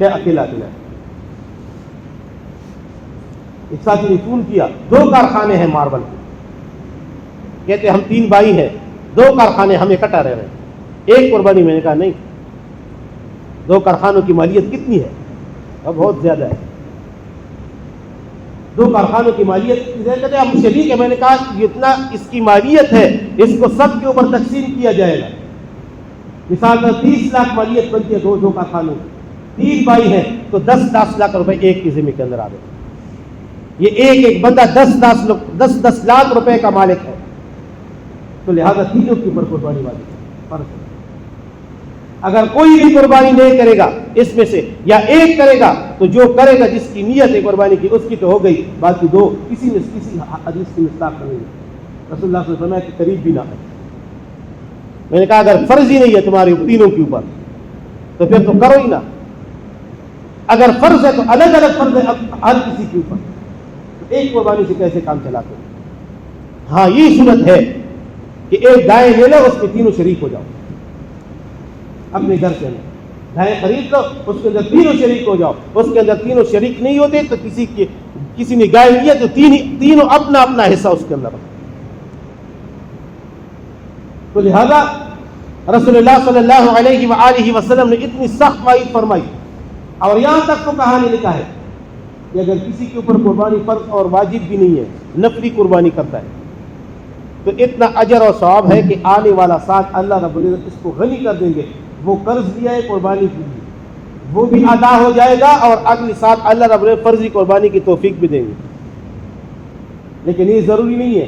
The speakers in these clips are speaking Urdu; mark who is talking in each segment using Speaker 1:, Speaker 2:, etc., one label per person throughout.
Speaker 1: کیا اکیلا اکیلا ایک ساتھی نے فون کیا، 2 کارخانے ہیں ماربل کے، کہتے ہم 3 بھائی ہیں، 2 کارخانے ہم اکٹھا رہ رہے ہیں، ایک قربانی۔ میں نے کہا نہیں، 2 کارخانوں کی مالیت کتنی ہے؟ بہت زیادہ ہے، 2 کارخانوں کی مالیت کہتے ہیں ہم شریک ہے۔ میں نے کہا جتنا اس کی مالیت ہے اس کو سب کے اوپر تقسیم کیا جائے گا۔ مثال پر 30 لاکھ مالیت بنتی ہے 2 کارخانوں کی، 3 بھائی ہیں تو 10 لاکھ روپے ایک کی ذمہ کے اندر آ گئے۔ یہ ایک بندہ 10 لاکھ روپے کا مالک ہے، تو لہذا تینوں کے اوپر قربانی واجب ہے، فرض ہے۔ اگر کوئی بھی قربانی نہیں کرے گا اس میں سے، یا ایک کرے گا، تو جو کرے گا جس کی نیت ہے قربانی کی اس کی تو ہو گئی، باقی 2 کسی حدیث کی مصداق نہیں ہے، رسول اللہ صلی اللہ علیہ وسلم کے قریب بھی نہ ہے۔ میں نے کہا اگر فرض ہی نہیں ہے تمہارے تینوں کے اوپر تو پھر تو کرو ہی نہ۔ اگر فرض ہے تو الگ الگ فرض ہے ہر کسی کے اوپر، تو ایک قربانی سے کیسے کام چلاتے ہیں؟ ہاں یہ صورت ہے کہ ایک گائے لے لو، اس میں تینوں شریک ہو جاؤ، اپنے گھر کے اندر گائے خرید لو، اس کے اندر تینوں شریک ہو جاؤ۔ اس کے اندر تینوں شریک نہیں ہوتے تو کسی نے گائے لی ہے تو تینوں اپنا اپنا حصہ اس کے اندر رکھو۔ تو لہذا رسول اللہ صلی اللہ علیہ وآلہ وسلم نے اتنی سخت وعید فرمائی، اور یہاں تک تو کہانی لکھا ہے کہ اگر کسی کے اوپر قربانی فرض اور واجب بھی نہیں ہے، نفلی قربانی کرتا ہے، تو اتنا اجر اور ثواب ہے کہ آنے والا سال اللہ رب العزت اس کو غنی کر دیں گے۔ وہ قرض لیا ہے قربانی کے لیے وہ بھی ادا ہو جائے گا، اور اگلے سال اللہ رب العزت فرضی قربانی کی توفیق بھی دیں گے۔ لیکن یہ ضروری نہیں ہے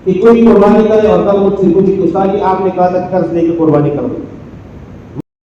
Speaker 1: کہ کوئی قربانی کرے اور کل مجھ سے پوچھے کہ استاد جی آپ نے کہا تھا قرض لے کے قربانی کر دو۔